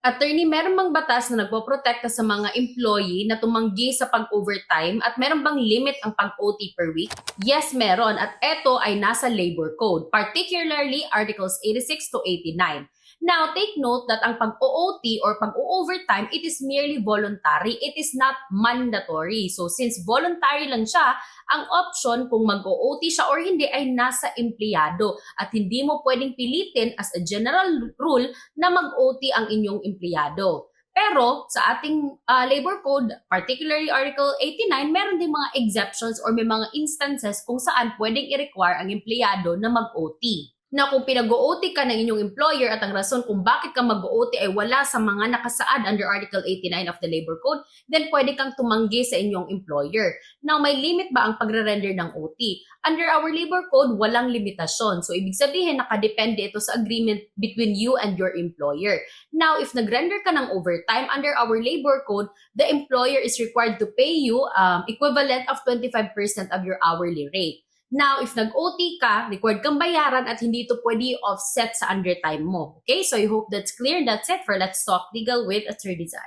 Attorney, meron bang batas na nagpoprotekta sa mga employee na tumanggi sa pag-overtime at meron bang limit ang pag-OT per week? Yes, meron at ito ay nasa Labor Code, particularly Articles 86 to 89. Now, take note that ang pag-OOT or pag-overtime, it is merely voluntary. It is not mandatory. So, since voluntary lang siya, ang option kung mag-OOT siya or hindi ay nasa empleyado at hindi mo pwedeng pilitin as a general rule na mag-OT ang inyong empleyado. Pero sa ating labor code, particularly Article 89, meron din mga exceptions or may mga instances kung saan pwedeng i-require ang empleyado na mag-OT. Na kung pinag-OT ka ng inyong employer at ang rason kung bakit ka mag-OT ay wala sa mga nakasaad under Article 89 of the Labor Code, then pwede kang tumanggi sa inyong employer. Now, may limit ba ang pagre-render ng OT? Under our Labor Code, walang limitasyon. So, ibig sabihin, nakadepende ito sa agreement between you and your employer. Now, if nag-render ka ng overtime under our Labor Code, the employer is required to pay you equivalent of 25% of your hourly rate. Now, if nag-OT ka, required kang bayaran at hindi ito pwede offset sa undertime mo. Okay? So, I hope that's clear. That's it for Let's Talk Legal with Attorney Zai.